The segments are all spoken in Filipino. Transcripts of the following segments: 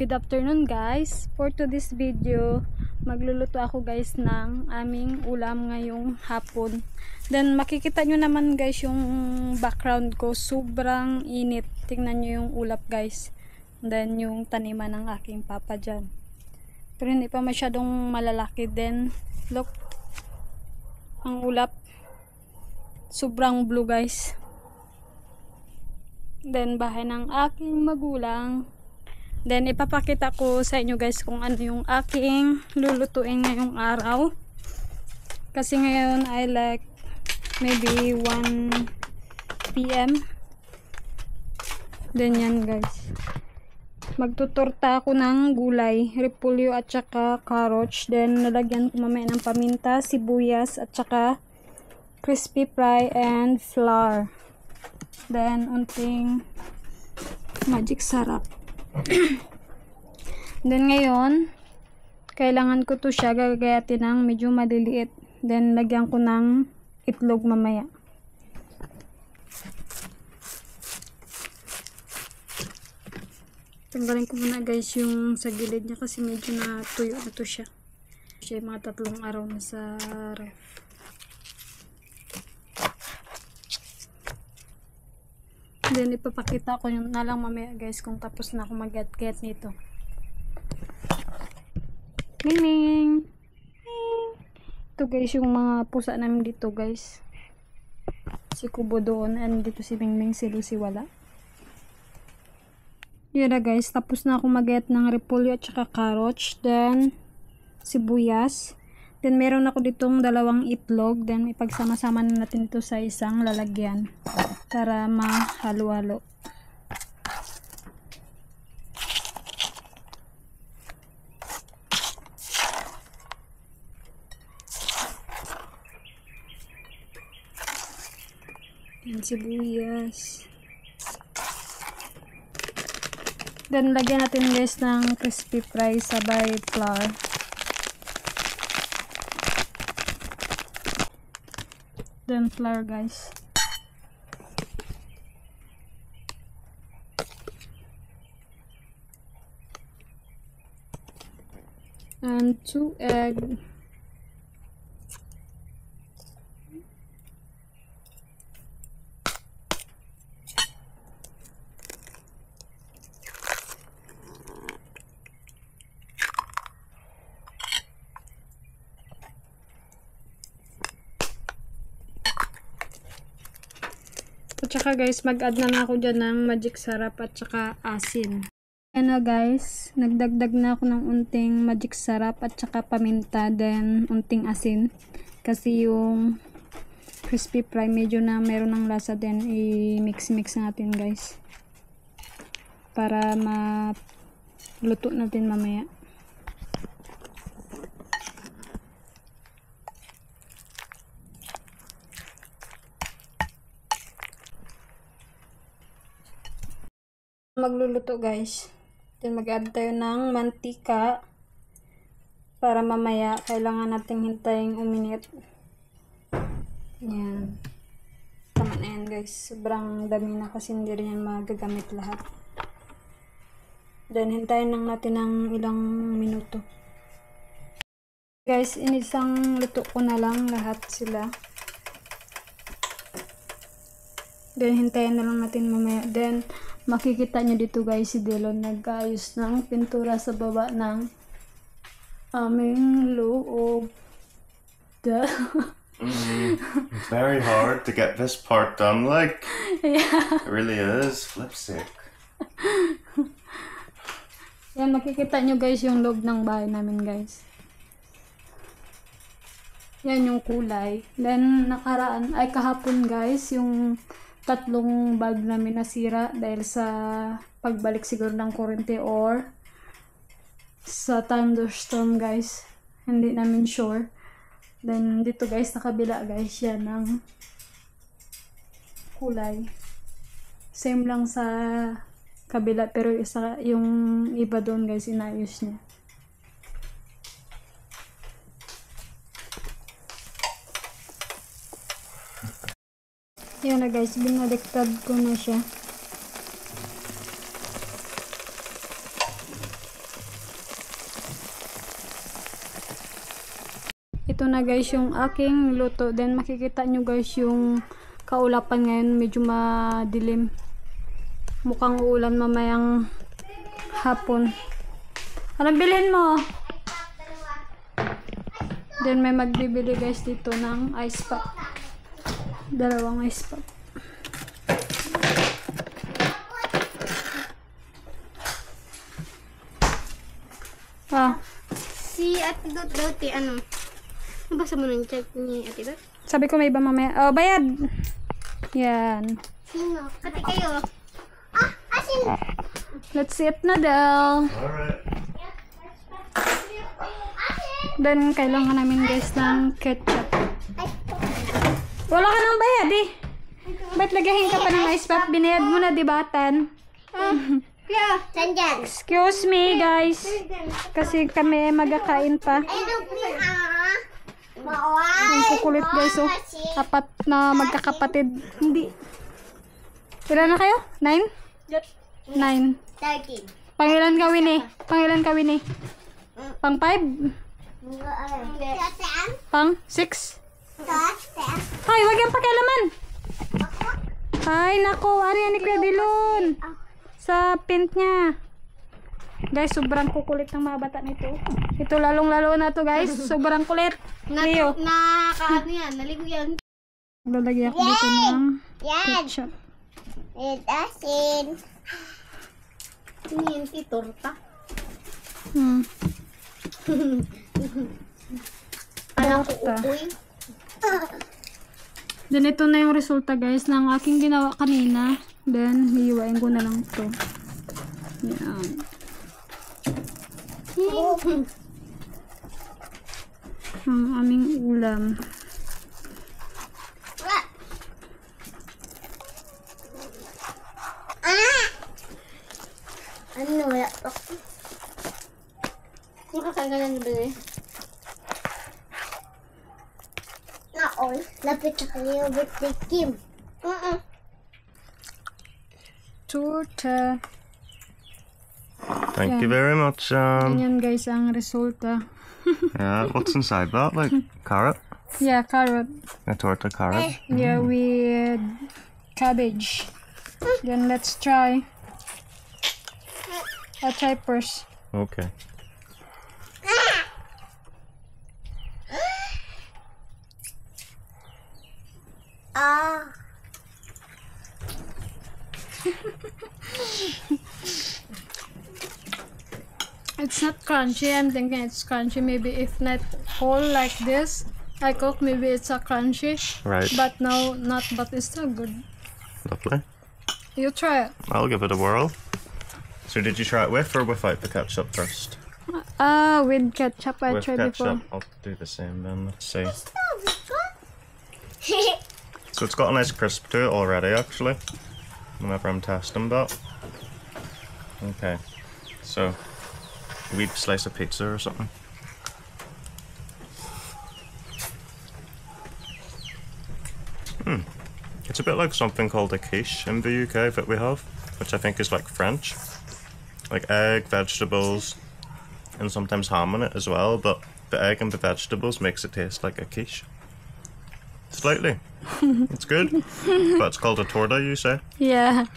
Good afternoon guys. For today's video, magluluto ako guys ng aming ulam ngayong hapon. Then makikita nyo naman guys yung background ko, sobrang init. Tingnan nyo yung ulap guys. Then yung taniman ng aking papa dyan. Pero hindi pa masyadong malalaki. Then look, ang ulap sobrang blue guys. Then bahay ng aking magulang. Then ipapakita ko sa inyo guys kung ano yung aking lulutuin ngayong araw. Kasi ngayon ay like maybe 1 PM. Then yan guys. Magtutorta ako ng gulay, repolyo at saka carrots. Then lalagyan ko mamaya ng paminta, sibuyas at saka crispy fry and flour. Then unting magic sarap. Then ngayon kailangan ko to siya gagayatin ng medyo maliliit. Then lagyan ko ng itlog mamaya. Tanggalin ko muna guys yung sa gilid niya kasi medyo natuyo na to siya. Siya mga 3 araw na sa ref. Then ipapakita ko yung na lang mamaya guys kung tapos na ako mag-get nito. Ming! Ito guys yung mga pusa namin dito guys. Si Kubo doon and dito si Mingming, si Lucy wala. Yun na guys, tapos na ako mag-get ng repolyo at saka carrots. Then sibuyas. Then meron ako ditong 2 itlog. Then ipagsama-sama na natin ito sa isang lalagyan para mahalo-halo. Yan sibuyas. Then lagyan natin guys ng crispy fry sabay flour. Then flour guys. And 2 egg. At saka guys, mag-add na ako dyan ng magic sarap at saka asin. Ayan na guys, nagdagdag na ako ng unting magic sarap at saka paminta, then unting asin. Kasi yung crispy fry medyo na meron ng lasa, then i-mix natin guys. Para maluto natin mamaya. Magluluto guys. Then mag-add tayo ng mantika para mamaya kailangan nating hintayin uminit. Yan. Tama na yan guys. Sobrang dami na kasi hindi rin yan magagamit lahat. Then hintayin lang natin ng ilang minuto. Guys, inisang luto ko na lang lahat sila. Then hintayin na lang natin mamaya. Then makikita nyo dito guys si Delon nag-ayos ng pintura sa baba ng aming loob. It's very hard to get this part done, like. Yeah. It really is. Lipstick. Yan, makikita nyo guys yung loob ng bahay namin guys. Yan yung kulay. Then nakaraan ay kahapon guys yung 3 bulb namin nasira dahil sa pagbalik siguro ng kuryente or sa thunderstorm guys. Hindi namin sure. Then dito guys, nakabila guys yan ng kulay. Same lang sa kabila pero isa yung iba doon guys inayos niya. Yan na guys, binaliktad ko na siya. ito na guys yung aking luto. Then makikita nyo guys yung kaulapan ngayon. Medyo madilim. Mukhang uulan mamayang hapon. Anong bilhin mo? Then may magbibili guys dito ng ice pop. Dalawang ice pop. Si Ate Dot Doti, ano? Nabasa mo ng chat ni Ate Dot? Sabi ko may iba mamaya. Oh, bayad! Yan. Sino? Ate kayo. Asin! Let's eat noodle. Alright. Then, kailangan namin guys ng ketchup. Wala ka nang bayad eh. Ba't lagahin ka pa ng ice pop? Binayad mo na, di ba, Tan? Yeah. Sandyan. Excuse me, guys. Kasi kami magkakain pa. Ang kukulit, guys, oh. Apat na magkakapatid. Hindi. Ilan na kayo? 9? 9. 13. Pangilan ka, Winnie? Pangilan ka, Winnie? Pang 5? Pang 6? Ay, wag yung pakialaman. Ay, nako. Ari yan ni Kuya Dilon. Sa pint niya. Guys, sobrang kukulit ng mga bata nito. Ito lalong-lalo na to, guys. Sobrang kulit. Leo. Nakaano yan? Naligo yan. Lalagyan ko dito ng ketchup. Asin. Ano yan? Torta? Anak ko Torta. ukoy. Then, ito na yung resulta, guys, ng aking ginawa kanina. Then, hihiwain ko na lang to. Yan. Ang aming ulam. Ano? Wala pa. Nakakagalan ba eh? Naol. Lapit na kayo birthday Kim. Torta. Thank you very much. Ganyan, guys, ang resulta. Yeah, what's inside that? Like carrot? Yeah, carrot. A torta carrot? Yeah, with cabbage. Then, let's try. I'll try first. Okay. It's not crunchy. I'm thinking it's crunchy. Maybe if not whole like this, I cook, maybe it's a crunchy. Right. But no, not. But it's still good. Lovely. You try it. I'll give it a whirl. So did you try it with or without the ketchup first? With ketchup. I With tried ketchup. before. I'll do the same then. Let's see. So it's got a nice crisp to it already, actually. Whenever I'm testing that. Okay. So, a wee slice of pizza or something. It's a bit like something called a quiche in the UK that we have, which I think is like French. Like egg, vegetables, and sometimes ham in it as well, but the egg and the vegetables makes it taste like a quiche. Slightly. It's good. But it's called a torta, you say? Yeah.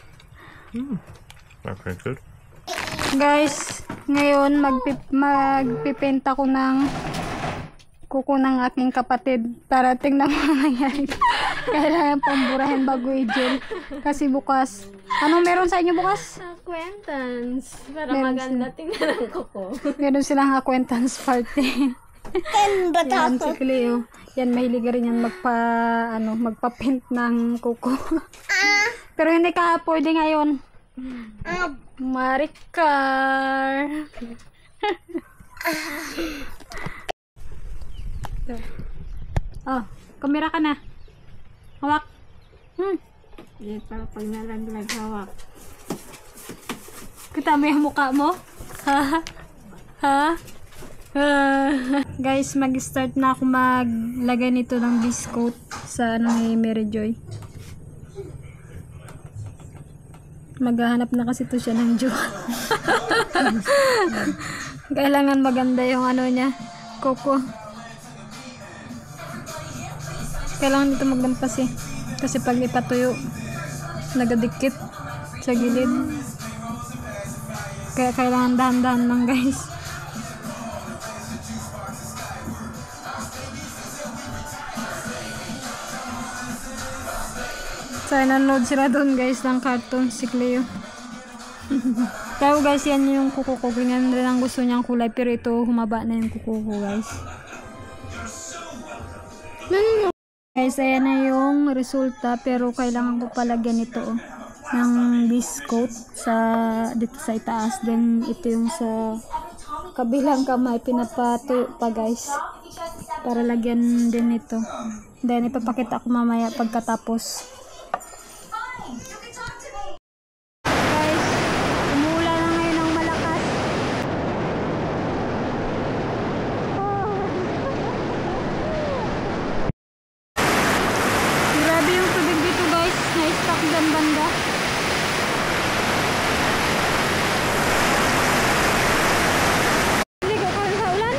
Okay, good. Guys, ngayon magpipenta ko ng kuko ng aking kapatid para tingnan mo ang nangyari. Kailangan pamburahin bago i-gel. Kasi bukas, anong meron sa inyo bukas? Acquaintance. Para Meron maganda tingnan ang kuko. Meron silang acquaintance party. Yan, si Cleo. Yan, mahilig rin yan magpa-paint ng kuko. Pero hindi ka pwede ngayon. Maricar. Oh, kamera ka na. Hawak. Yan para pag nalaglag hawak. Kita mo yung mukha mo? Ha? Ha? Guys, mag-start na ako maglagay nito ng biscoat sa ni Mary Joy. Maghahanap na kasi to siya ng jowa. Kailangan maganda yung niya, kuko. Kailangan dito maglampas eh. Kasi pag ipatuyo, nagadikit sa gilid. Kaya kailangan dahan-dahan lang guys. So, nanonood sila doon guys ng cartoon si Cleo. Kaya guys, yan yung kuko ko. Ganyan rin ang gusto niyang kulay. Pero ito, humaba na yung kuko ko guys. Guys, ayan na yung resulta. Pero kailangan ko palagyan ito ng biscoat dito sa itaas. Then, ito yung sa kabilang kamay. Pinapatuyo pa guys. Para lagyan din ito. Then, ipapakita ko mamaya pagkatapos. Banda. Ligo ka sa ulan?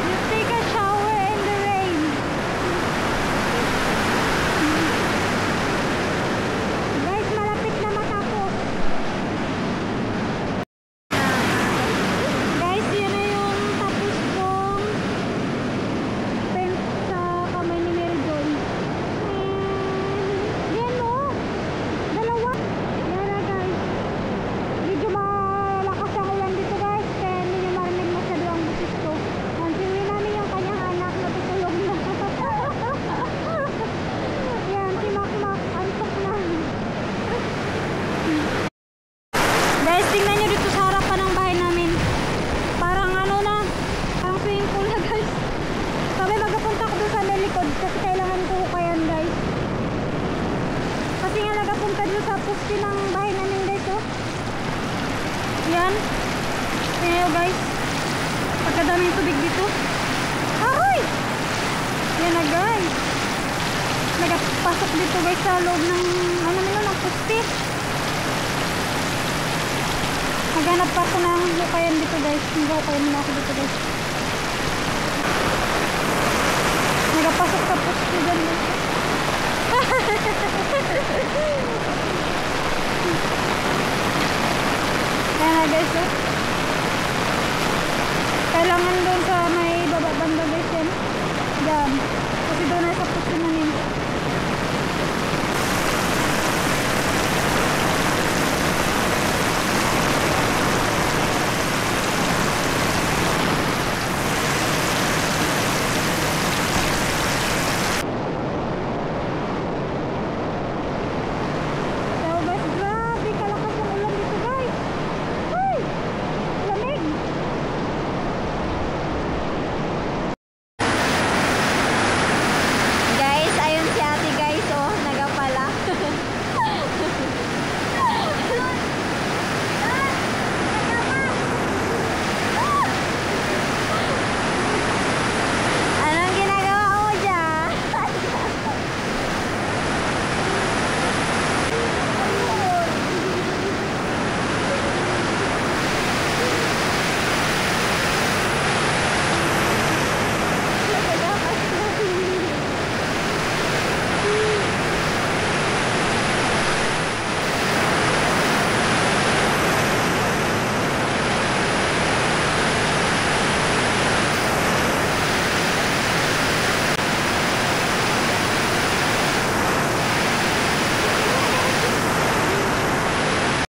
You take a shower in the rain. Guys, malapit na matapos. Guys, yun na yung tapos kong paint sa kamay ni Mary Joy. Guys, tingnan nyo dito sa harapan ng bahay namin. Parang ano na, parang swimming pool na guys. Sabi magapunta ko doon sa likod kasi kailangan ko hukayan guys. Kasi nga nagapunta doon sa poste ng bahay namin guys oh. Yan. Tingnan nyo guys. Pagkadaming tubig dito. Ahoy! Yan na guys. Nagapasok dito guys sa loob ng ano nila ng poste. Naghanap pa ako ng hukayan dito guys. Naghukayan muna ako dito guys. Nagapasok sa poste dyan guys. Kaya nga guys oh. Kailangan doon sa